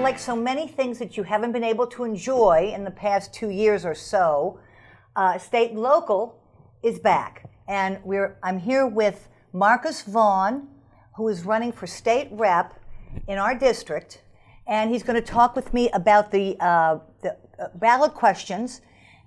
Well, like so many things that you haven't been able to enjoy in the past 2 years or so, state and local is back. And I'm here with Marcus Vaughn, who is running for state rep in our district. And he's going to talk with me about the ballot questions.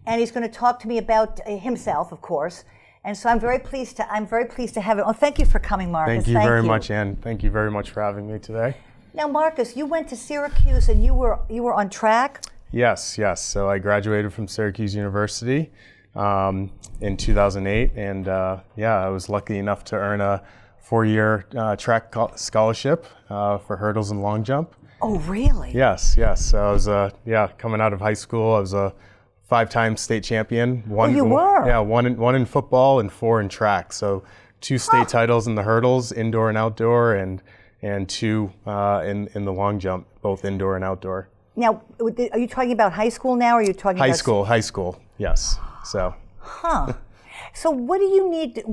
And he's going to talk to me about himself, of course. And so I'm very pleased to have him. Oh, thank you for coming, Marcus. Thank you very much, Ann. Thank you very much for having me today. Now, Marcus, you went to Syracuse and you were on track? Yes. So I graduated from Syracuse University in 2008, and I was lucky enough to earn a 4-year track scholarship for hurdles and long jump. Oh, really? Yes. So I was coming out of high school. I was a 5-time state champion. You were? Yeah, one in football and 4 in track. So 2 state titles in the hurdles, indoor and outdoor, and 2 in the long jump, both indoor and outdoor. Now, are you talking about high school now, or are you talking about... High school, yes. So. So what do you need,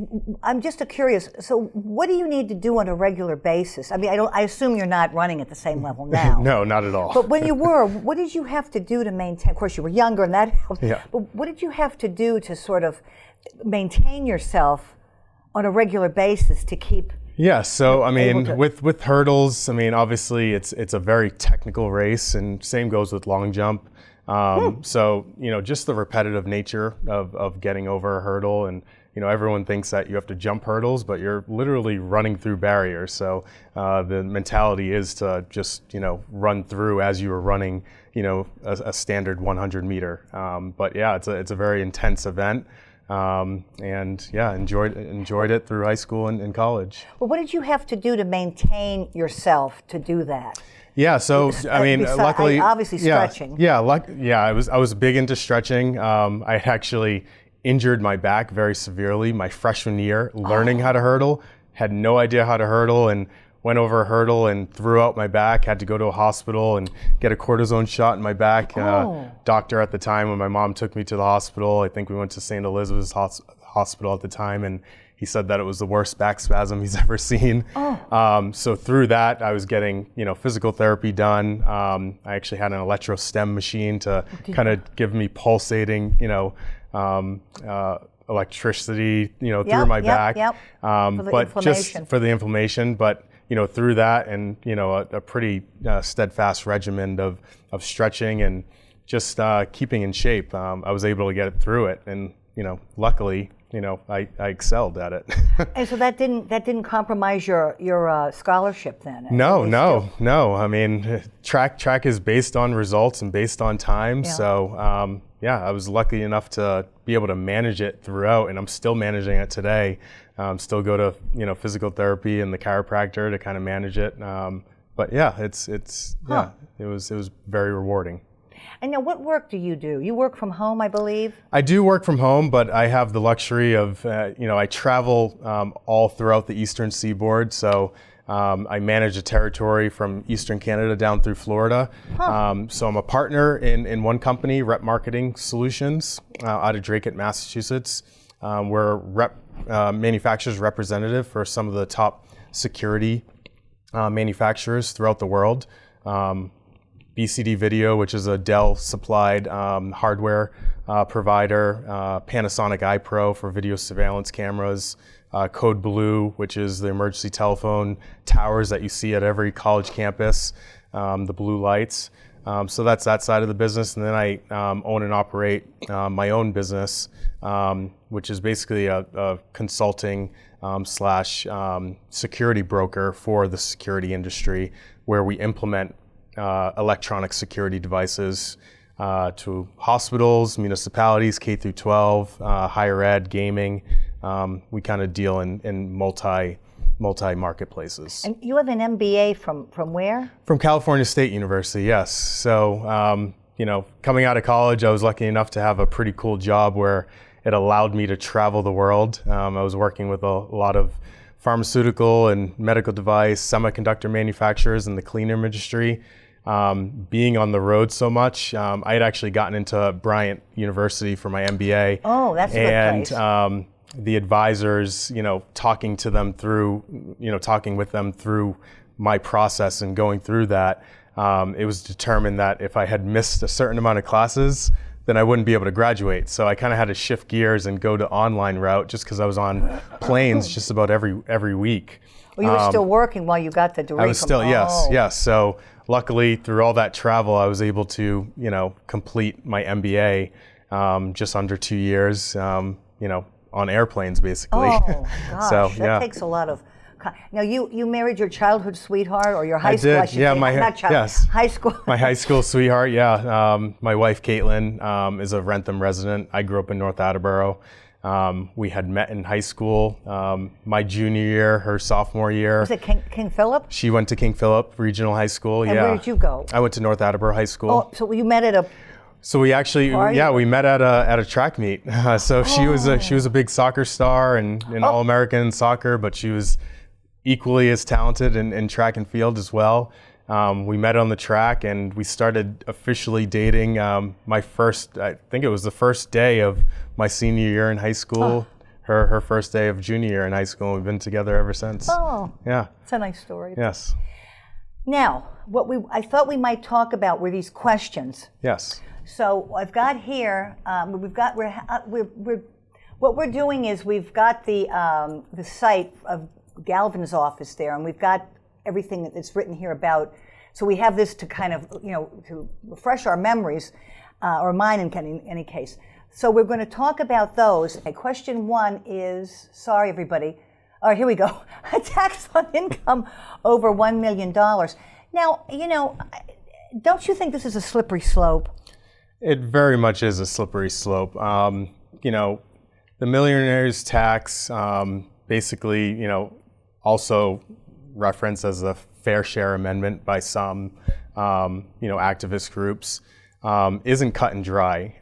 I'm just curious, so what do you need to do on a regular basis? I mean, I assume you're not running at the same level now. No, not at all. But when you were, what did you have to do to maintain, of course you were younger and that helped, but what did you have to do to sort of maintain yourself on a regular basis to keep... Yeah, so I mean, with hurdles, I mean, obviously it's a very technical race, and same goes with long jump. So, just the repetitive nature of getting over a hurdle, and, everyone thinks that you have to jump hurdles, but you're literally running through barriers. So the mentality is to just, run through as you were running, a standard 100 meter. But yeah, it's a very intense event. Enjoyed it through high school and college. Well, what did you have to do to maintain yourself to do that? Yeah, so I mean, luckily, obviously stretching. I was big into stretching. I actually injured my back very severely my freshman year learning how to hurdle. Had no idea how to hurdle, and went over a hurdle and threw out my back. Had to go to a hospital and get a cortisone shot in my back. Doctor at the time, when my mom took me to the hospital, I think we went to St. Elizabeth's Hospital at the time, and he said that it was the worst back spasm he's ever seen. So through that, I was getting, physical therapy done. I actually had an electrostim machine to kind of give me pulsating, electricity, through my back. For the inflammation. But through that, and a pretty steadfast regimen of stretching and just keeping in shape, I was able to get through it, and luckily. I excelled at it. And so that didn't compromise your scholarship then? No. I mean, track is based on results and based on time. Yeah. So I was lucky enough to be able to manage it throughout, and I'm still managing it today. Still go to physical therapy and the chiropractor to kind of manage it. But yeah, it was very rewarding. And now, what work do? You work from home, I believe? I do work from home, but I have the luxury of, I travel all throughout the eastern seaboard. So I manage a territory from eastern Canada down through Florida. So I'm a partner in one company, Rep Marketing Solutions, out of Drake, Massachusetts. We're manufacturer's representative for some of the top security manufacturers throughout the world. BCD Video, which is a Dell supplied hardware provider, Panasonic iPro for video surveillance cameras, Code Blue, which is the emergency telephone towers that you see at every college campus, the blue lights. So that's that side of the business. And then I own and operate my own business, which is basically a consulting slash security broker for the security industry, where we implement electronic security devices to hospitals, municipalities, K through 12, higher ed, gaming. We kind of deal in multi marketplaces. And you have an MBA from where? From California State University, yes. So coming out of college, I was lucky enough to have a pretty cool job where it allowed me to travel the world. I was working with a lot of pharmaceutical and medical device, semiconductor manufacturers in the clean room industry. Being on the road so much, I had actually gotten into Bryant University for my MBA. Oh, that's a good place. And the advisors, talking with them through my process and going through that, it was determined that if I had missed a certain amount of classes, then I wouldn't be able to graduate. So I kind of had to shift gears and go to online route just because I was on planes just about every week. Well, you were still working while you got the degree. I was still, yes. So luckily, through all that travel, I was able to, complete my MBA just under 2 years, on airplanes, basically. Oh, gosh, that takes a lot of. Now, you married your childhood sweetheart or your high school? I did. Yeah, high school. My high school sweetheart. Yeah, my wife Caitlin is a Rentham resident. I grew up in North Attleboro. We had met in high school. My junior year, her sophomore year. Was it King Philip? She went to King Philip Regional High School. And where did you go? I went to North Attleboro High School. Oh, so you met at a. So we actually, we met at a track meet. So she was a big soccer star and an All-American soccer, but she was equally as talented in track and field as well. We met on the track and we started officially dating I think it was the first day of my senior year in high school, her first day of junior year in high school, and we've been together ever since. Oh, yeah. It's a nice story. Yes. Now, I thought we might talk about were these questions. Yes. So I've got here, what we're doing is we've got the site of Galvin's office there, and we've got everything that's written here about. So we have this to kind of, to refresh our memories, or mine in any case. So we're going to talk about those. Okay, question 1 is, sorry everybody. All right, here we go. A tax on income over $1 million. Now, don't you think this is a slippery slope? It very much is a slippery slope. The millionaire's tax, basically, also referenced as a fair share amendment by some, activist groups, isn't cut and dry.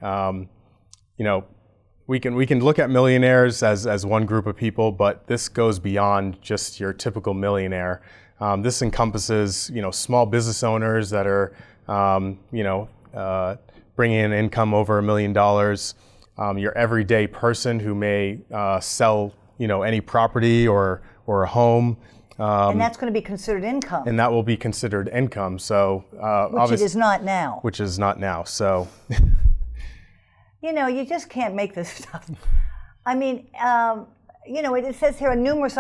We can look at millionaires as one group of people, but this goes beyond just your typical millionaire. This encompasses, small business owners that are, bringing in income over $1 million. Your everyday person who may sell, any property or a home. And that's going to be considered income. And that will be considered income. So, which it is not now. Which is not now. So, you just can't make this stuff. I mean, it says here numerous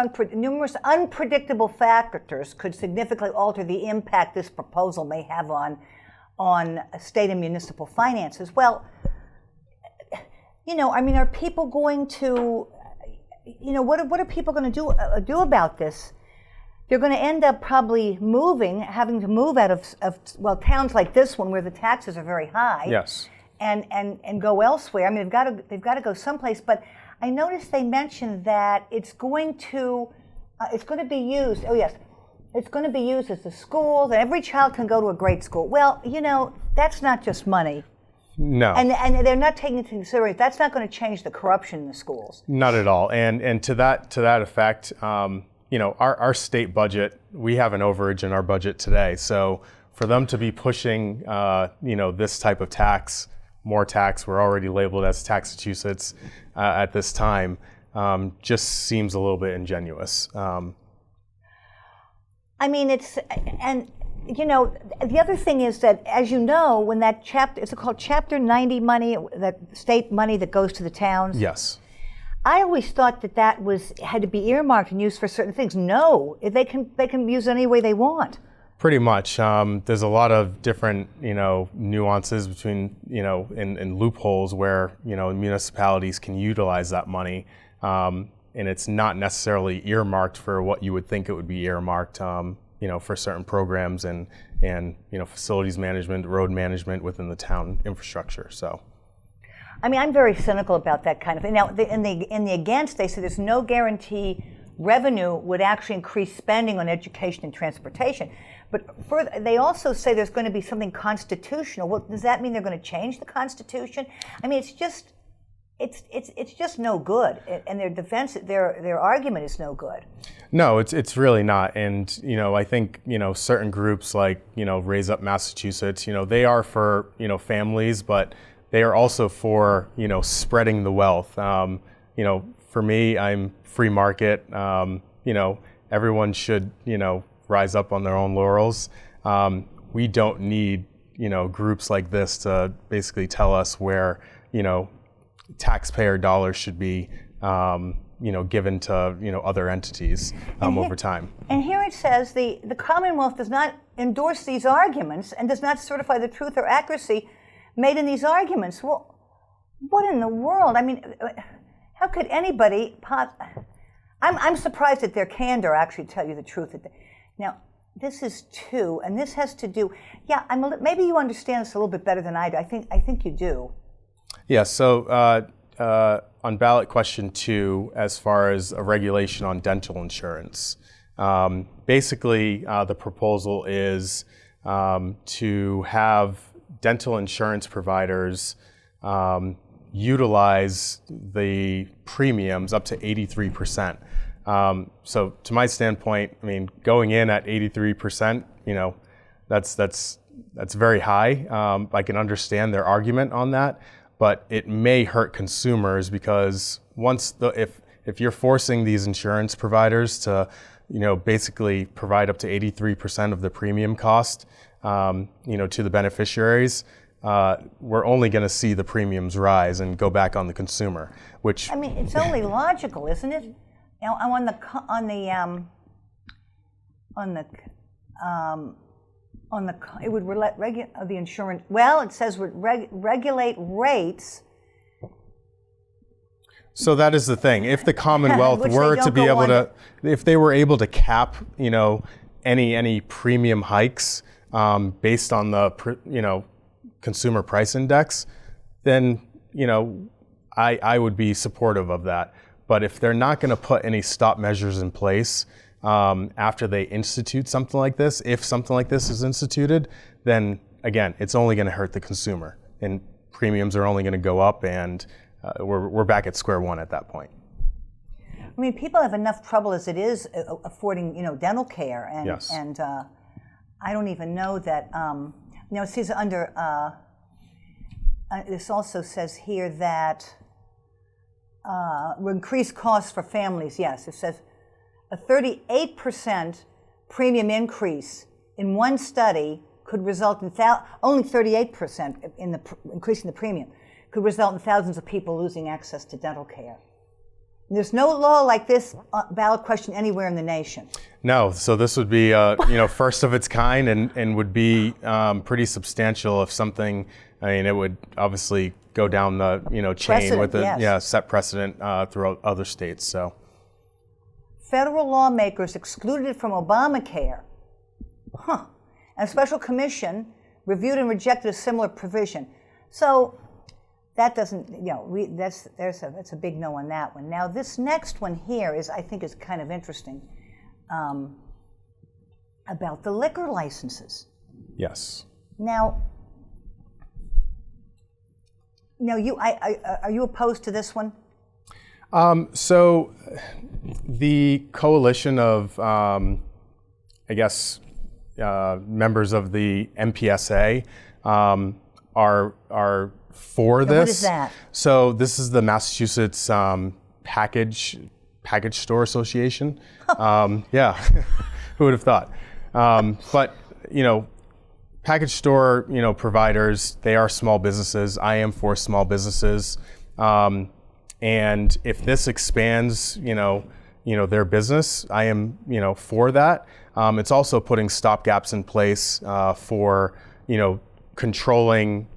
unpredictable factors could significantly alter the impact this proposal may have on state and municipal finances. Well, are people going to, what are people going to do about this? They're going to end up probably having to move out of towns like this one where the taxes are very high. Yes. And go elsewhere. I mean, they've got to go someplace. But I noticed they mentioned that it's going to be used. Oh yes, it's going to be used as the schools, and every child can go to a great school. Well, that's not just money. No. And they're not taking into consideration that's not going to change the corruption in the schools. Not at all. And to that effect, our state budget, we have an overage in our budget today. So for them to be pushing, this type of tax, more tax, we're already labeled as Taxachusetts at this time, just seems a little bit ingenuous. The other thing is that, as you know, when that it's called Chapter 90 money, that state money that goes to the towns. Yes. I always thought that had to be earmarked and used for certain things. No, they can use it any way they want. Pretty much. There's a lot of different, nuances between, in loopholes where, municipalities can utilize that money. And it's not necessarily earmarked for what you would think it would be earmarked, for certain programs and facilities management, road management within the town infrastructure. So. I mean, I'm very cynical about that kind of thing. Now, in the against, they say there's no guarantee revenue would actually increase spending on education and transportation. But further, they also say there's going to be something constitutional. Well, does that mean they're going to change the Constitution? I mean, it's just no good, and their argument is no good. No, it's really not. And I think certain groups like Raise Up Massachusetts, they are for families, but they are also for spreading the wealth. For me, I'm free market. Everyone should rise up on their own laurels. we don't need, groups like this to basically tell us where, taxpayer dollars should be, given to, other entities over time. And here it says the Commonwealth does not endorse these arguments and does not certify the truth or accuracy made in these arguments. Well, what in the world? I mean, how could anybody I'm surprised at their candor, actually, to tell you the truth. Now, this is 2, and this has to do, maybe you understand this a little bit better than I do. I think you do. Yeah, so on ballot question 2, as far as a regulation on dental insurance, basically the proposal is to have dental insurance providers utilize the premiums up to 83%. So to my standpoint, I mean, going in at 83%, that's very high. I can understand their argument on that, but it may hurt consumers because if you're forcing these insurance providers to, basically provide up to 83% of the premium cost, to the beneficiaries, we're only going to see the premiums rise and go back on the consumer. Which, I mean, it's only logical, isn't it? It would regulate the insurance. Well, it says would regulate rates. So that is the thing. If the Commonwealth were to be able to, if they were able to cap, any premium hikes based on the, consumer price index, then, I would be supportive of that. But if they're not going to put any stop measures in place after they institute something like this, if something like this is instituted, then again, it's only going to hurt the consumer, and premiums are only going to go up, and we're back at square one at that point. I mean, people have enough trouble as it is affording, dental care, and yes. and I don't even know that. It says under. This also says here that will increase costs for families. Yes, it says a 38% premium increase in one study could result in only 38% in the increasing the premium could result in thousands of people losing access to dental care. And there's no law like this ballot question anywhere in the nation. No, so this would be first of its kind, and would be pretty substantial if something. I mean, it would obviously go down the chain with a set precedent throughout other states. So, federal lawmakers excluded it from Obamacare. And a special commission reviewed and rejected a similar provision. So that doesn't, that's a big no on that one. Now this next one here I think is kind of interesting, about the liquor licenses. Yes. Now, are you opposed to this one? So the coalition of, members of the MPSA are for this. What is that? So this is the Massachusetts Package Store Association. Yeah, who would have thought? But package store, providers, they are small businesses. I am for small businesses. And if this expands, their business, I am, for that. It's also putting stopgaps in place for, controlling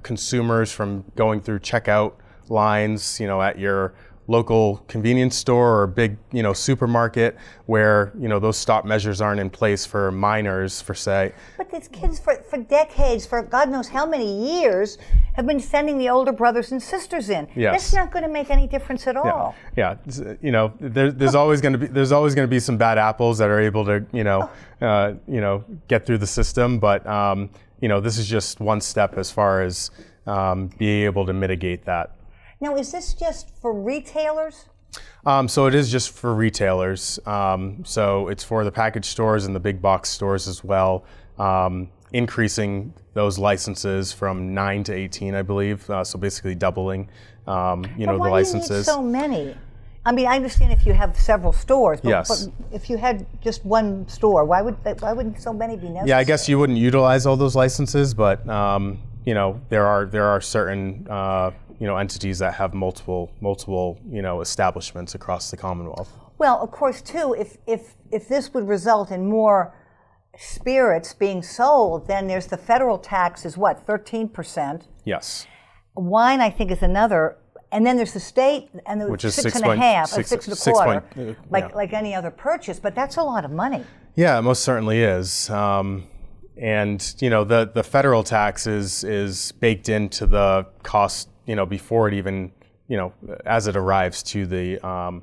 consumers from going through checkout lines, at your local convenience store or big, supermarket where, those stop measures aren't in place for minors, for say. But these kids for decades, for God knows how many years, have been sending the older brothers and sisters in. Yes. That's not going to make any difference at all. Yeah. There's always going to be some bad apples that are able to, get through the system. But, this is just one step as far as being able to mitigate that. Now, is this just for retailers? So it is just for retailers. So it's for the package stores and the big box stores as well, increasing those licenses from 9 to 18, I believe. So basically doubling, the licenses. Why do you need so many? I mean, I understand if you have several stores, but, Yes. but if you had just one store, why wouldn't so many be necessary? Yeah, I guess you wouldn't utilize all those licenses, but you know, there are certain you know, entities that have multiple you know, establishments across the Commonwealth. Well, of course, too, if this would result in more spirits being sold, then there's the federal tax is what, 13%. Yes. Wine, I think, is another, and then there's the state, and the Which is 6.5, or 6 1/4, yeah. like any other purchase. But that's a lot of money. Yeah, it most certainly is. And you know, the federal tax is baked into the cost, you know, before it even, you know, as it arrives to the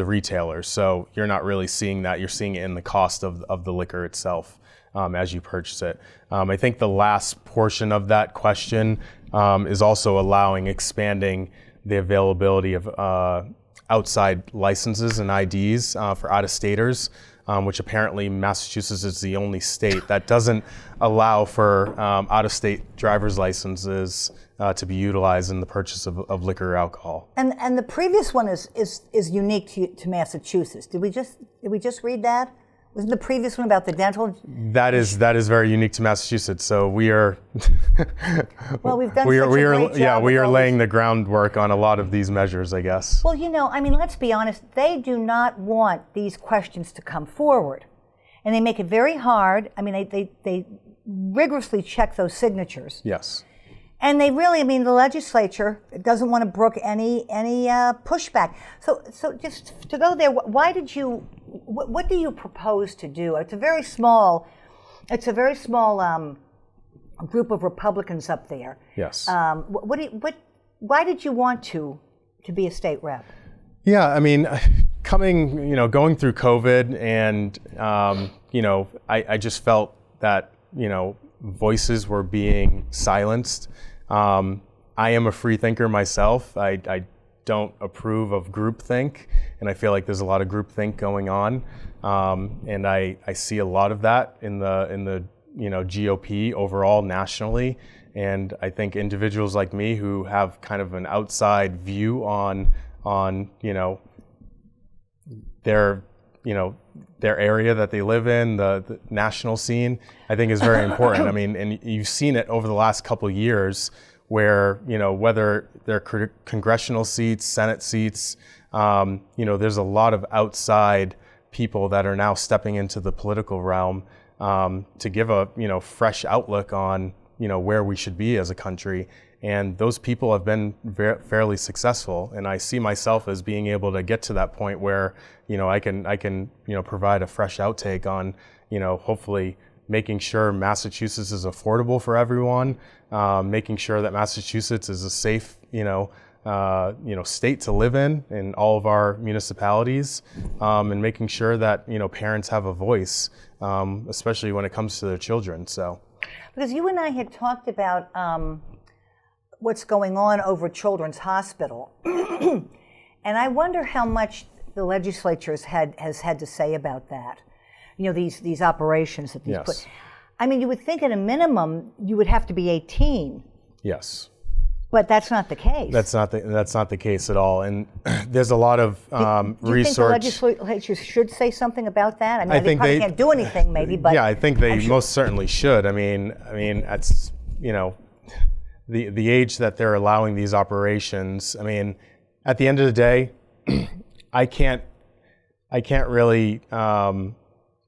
retailer. So you're not really seeing that. You're seeing it in the cost of the liquor itself as you purchase it. I think the last portion of that question is also expanding the availability of outside licenses and IDs for out-of-staters, which apparently Massachusetts is the only state that doesn't allow for out-of-state driver's licenses to be utilized in the purchase of liquor or alcohol. And the previous one is unique to Massachusetts. Did we just read that? Wasn't the previous one about the dental? That is very unique to Massachusetts. So we are. Well, we've done such a great job. Yeah, we are laying the groundwork on a lot of these measures, I guess. Well, you know, I mean, let's be honest. They do not want these questions to come forward, and they make it very hard. I mean, they rigorously check those signatures. Yes. And they really, I mean, the legislature doesn't want to brook any pushback. So just to go there, why did you? What do you propose to do? It's a very small group of Republicans up there. Yes. Why did you want to be a state rep? Yeah, I mean, going through COVID, and you know, I just felt that, you know, voices were being silenced. I am a free thinker myself. I don't approve of groupthink, and I feel like there's a lot of groupthink going on, and I see a lot of that in the you know, GOP overall nationally, and I think individuals like me who have kind of an outside view on you know, their area that they live in, the national scene, I think is very important. I mean, and you've seen it over the last couple of years where, you know, whether they're congressional seats, Senate seats, you know, there's a lot of outside people that are now stepping into the political realm to give a, you know, fresh outlook on, you know, where we should be as a country. And those people have been fairly successful, and I see myself as being able to get to that point where, you know, I can you know, provide a fresh outtake on, you know, hopefully making sure Massachusetts is affordable for everyone, making sure that Massachusetts is a safe, you know, state to live in all of our municipalities, and making sure that, you know, parents have a voice, especially when it comes to their children. So, because you and I had talked about what's going on over Children's Hospital, and I wonder how much the legislature has had to say about that. You know, these operations that these yes. put. I mean, you would think at a minimum you would have to be 18. Yes. But that's not the case. That's not the case at all. And there's a lot of do you research. think the legislature should say something about that? I mean, I they think probably can't do anything, maybe. But yeah, I think they most certainly should. I mean, that's, you know, the age that they're allowing these operations. I mean, at the end of the day, I can't really,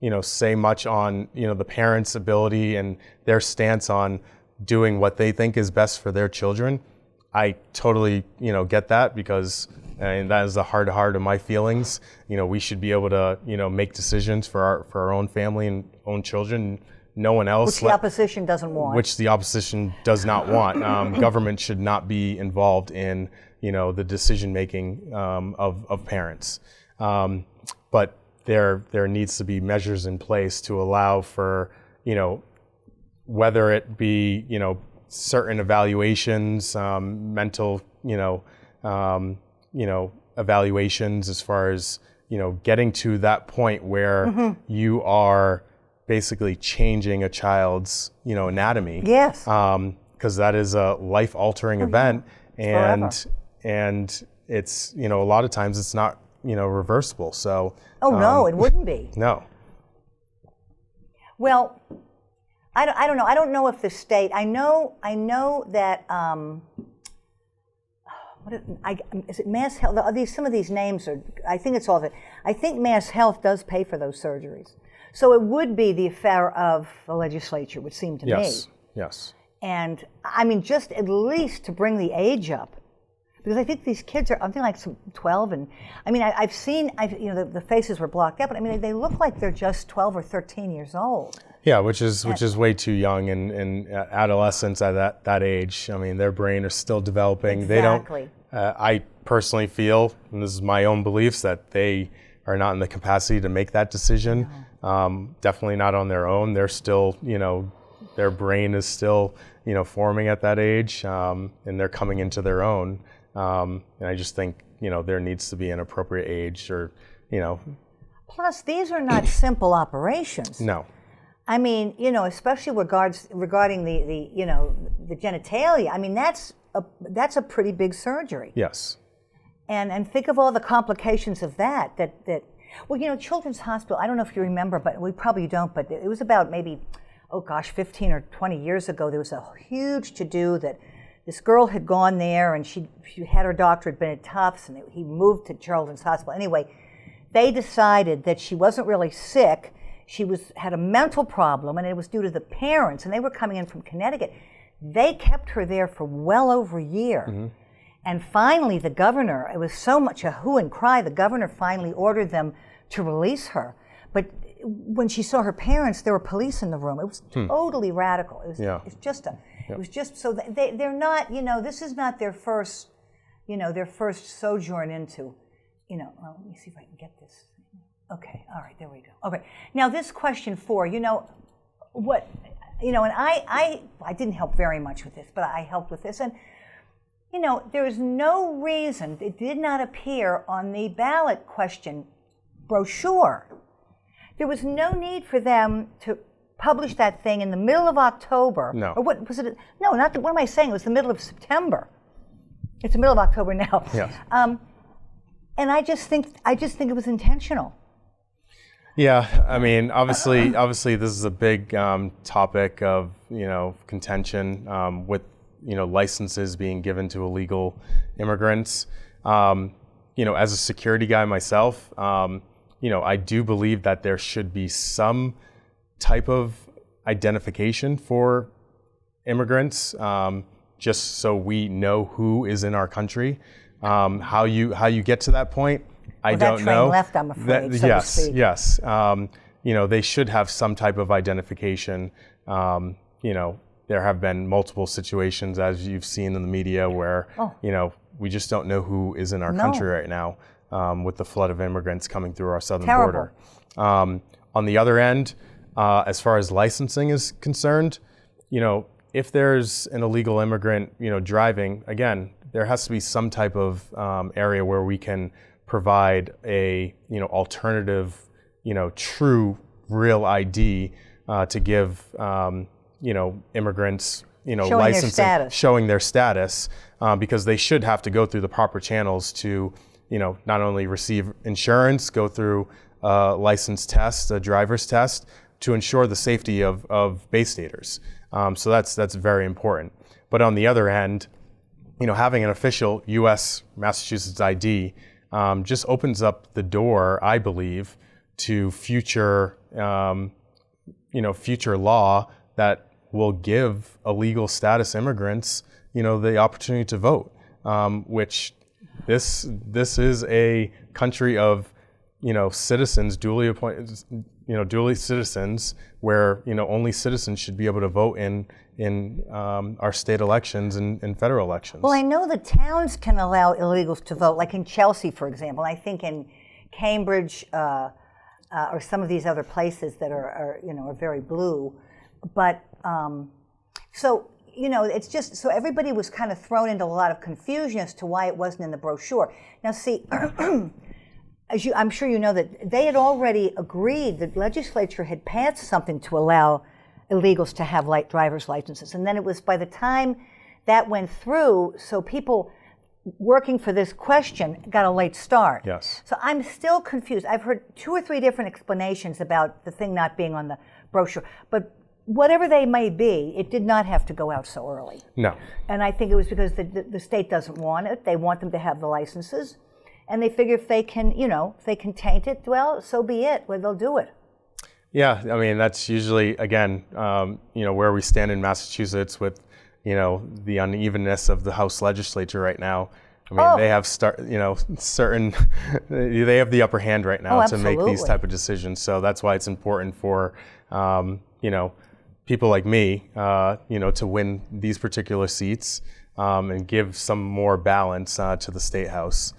you know, say much on, you know, the parents' ability and their stance on doing what they think is best for their children. I totally, you know, get that, because and that is the heart of my feelings. You know, we should be able to, you know, make decisions for our own family and own children. No one else. Which the opposition doesn't want. Which the opposition does not want. Government should not be involved in, you know, the decision making of parents. But there needs to be measures in place to allow for, you know, whether it be, you know, certain evaluations, mental, you know, evaluations, as far as, you know, getting to that point where you are basically changing a child's, you know, anatomy. Yes. Because that is a life-altering event, and it's a lot of times it's not reversible. So no, it wouldn't be. No. Well, I don't know. I don't know if the state. I know that. Is it Mass Health? Some of these names are. I think it's all of it. I think Mass Health does pay for those surgeries, so it would be the affair of the legislature, would seem to me. Yes. And I mean, just at least to bring the age up, because I think these kids are, I think, like 12, and I mean, I've seen, the faces were blocked out, but I mean, they look like they're just 12 or 13 years old. Yeah, which is way too young, and adolescents at that age. I mean, their brain is still developing. Exactly. They don't. I personally feel, and this is my own beliefs, that they are not in the capacity to make that decision. No. Definitely not on their own. They're still, their brain is still, forming at that age, and they're coming into their own. And I just think, there needs to be an appropriate age, or, Plus, these are not simple operations. No. I mean, especially regarding the genitalia. I mean, that's a pretty big surgery. Yes. And think of all the complications of that. Well, Children's Hospital, I don't know if you remember, but we probably don't, but it was about maybe, 15 or 20 years ago, there was a huge to-do that this girl had gone there, and she had her doctor had been at Tufts, and he moved to Children's Hospital. Anyway, they decided that she wasn't really sick. She had a mental problem, and it was due to the parents, and they were coming in from Connecticut. They kept her there for well over a year. Mm-hmm. And finally, the governor, it was so much a hue and cry, the governor finally ordered them to release her. But when she saw her parents, there were police in the room. It was totally radical. It was just so they're not, this is not their first, their first sojourn into, well, let me see if I can get this. Okay, all right, there we go. Okay, now this question 4, and I didn't help very much with this, but I helped with this, and there is no reason it did not appear on the ballot question brochure. There was no need for them to publish that thing in the middle of October. No. Or what was it? No, not what am I saying? It was the middle of September. It's the middle of October now. Yes. And I just think it was intentional. Yeah, I mean, obviously, this is a big topic of contention with licenses being given to illegal immigrants. As a security guy myself, I do believe that there should be some type of identification for immigrants, just so we know who is in our country. How you get to that point, I don't know. That train left, I'm afraid. Yes. They should have some type of identification. There have been multiple situations, as you've seen in the media, where we just don't know who is in our country right now, with the flood of immigrants coming through our southern border. On the other end, as far as licensing is concerned, if there's an illegal immigrant, driving, again, there has to be some type of area where we can provide a, alternative, true, real ID to give, immigrants, licensing, showing their status, because they should have to go through the proper channels to, not only receive insurance, go through a license test, a driver's test, to ensure the safety of Bay Staters. So that's very important. But on the other hand, having an official U.S. Massachusetts ID just opens up the door, I believe, to future law that will give illegal status immigrants, the opportunity to vote. Which this is a country of, citizens, duly appointed, duly citizens, where only citizens should be able to vote in our state elections and federal elections. Well, I know the towns can allow illegals to vote, like in Chelsea, for example. I think in Cambridge or some of these other places that are very blue. But it's just so everybody was kind of thrown into a lot of confusion as to why it wasn't in the brochure. Now, see. I'm sure you know that they had already agreed, the legislature had passed something to allow illegals to have driver's licenses. And then it was by the time that went through, so people working for this question got a late start. Yes. So I'm still confused. I've heard 2 or 3 different explanations about the thing not being on the brochure. But whatever they may be, it did not have to go out so early. No. And I think it was because the state doesn't want it. They want them to have the licenses. And they figure if they can, if they can taint it, well, so be it. Well, they'll do it. Yeah, I mean, that's usually, again, where we stand in Massachusetts with, the unevenness of the House legislature right now. I mean, they have certain, they have the upper hand right now to make these type of decisions. So that's why it's important for, people like me, to win these particular seats and give some more balance to the State House.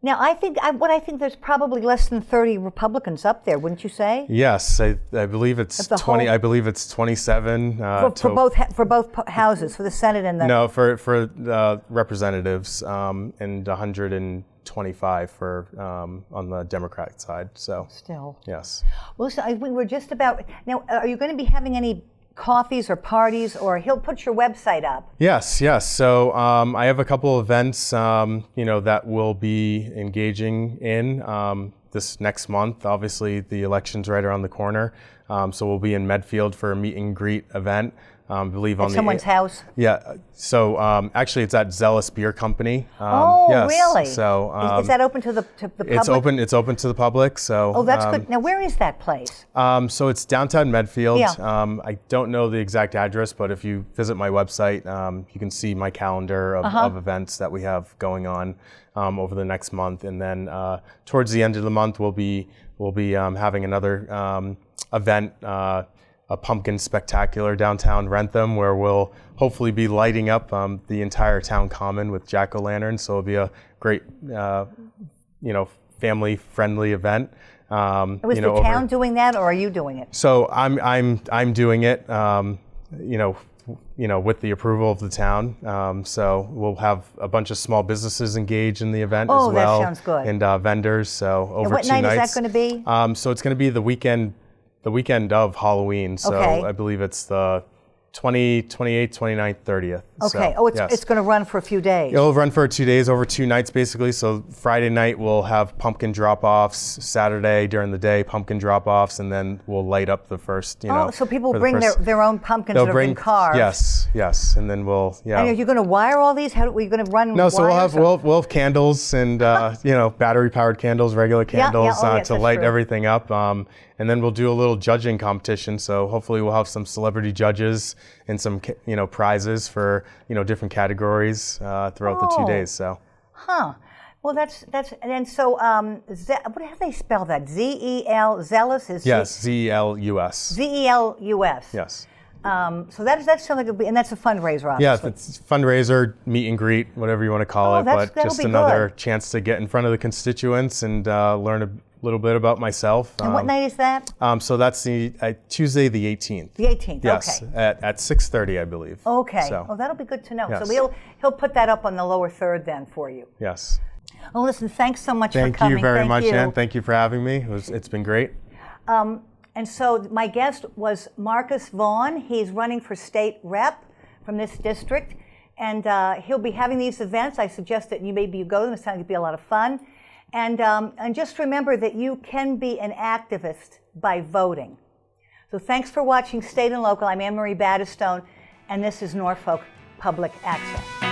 Now, I think there's probably less than 30 Republicans up there, wouldn't you say? Yes, I believe it's 20. I believe it's 27 for both houses, for the Senate and the. No, for representatives, and 125 for on the Democrat side. So still. Yes. Well, listen, we were just about now. Are you going to be having any coffees or parties, or he'll put your website up? Yes. So I have a couple of events, that we'll be engaging in this next month. Obviously, the election's right around the corner, so we'll be in Medfield for a meet and greet event. I believe on someone's house. Yeah. So actually, it's at Zealous Beer Company. Yes. Really? So is that open to the public? It's open to the public. So that's good. Now, where is that place? So it's downtown Medfield. Yeah. I don't know the exact address, but if you visit my website, you can see my calendar of events that we have going on over the next month. And then towards the end of the month, we'll be having another event. A pumpkin spectacular downtown Rentham, where we'll hopefully be lighting up the entire town common with jack-o'-lanterns. So it'll be a great, family-friendly event. Was the town doing that, or are you doing it? So I'm doing it, with the approval of the town. So we'll have a bunch of small businesses engaged in the event as well. Oh, that sounds good. And vendors. So over 2 nights. What night is that going to be? So it's going to be the weekend of Halloween, so I believe it's the 28th, 29th, 30th. Okay. So, it's going to run for a few days. It'll run for 2 days, over 2 nights, basically. So Friday night we'll have pumpkin drop-offs. Saturday during the day, pumpkin drop-offs, and then we'll light up the first. So people bring their own pumpkins that have been carved. Yes, and then we'll. Yeah. And are you going to wire all these? How are you going to run? No, so we'll have candles and battery-powered candles, regular candles to light everything up. And then we'll do a little judging competition. So hopefully we'll have some celebrity judges and some prizes for different categories throughout the 2 days. So. Well, that's and then so what how do they spell that? Z-E-L Zealous is. Yes, Z-E-L-U-S. Z-E-L-U-S. Yes. So that sounds like and that's a fundraiser, obviously. Yeah, it's fundraiser, meet and greet, whatever you want to call it, but just another chance to get in front of the constituents and learn a little bit about myself. And what night is that? So that's the Tuesday, the 18th. The 18th. Yes, okay. at 6:30, I believe. Okay. So. Oh, that'll be good to know. Yes. So he'll put that up on the lower third then for you. Yes. Well, listen, thanks so much for coming. Thank you very much, Ann. Thank you for having me. It's been great. And so my guest was Marcus Vaughn. He's running for state rep from this district, and he'll be having these events. I suggest that maybe you go to them. It sounds like it'd be a lot of fun. And just remember that you can be an activist by voting. So thanks for watching State and Local. I'm Anne Marie Battistone, and this is Norfolk Public Access.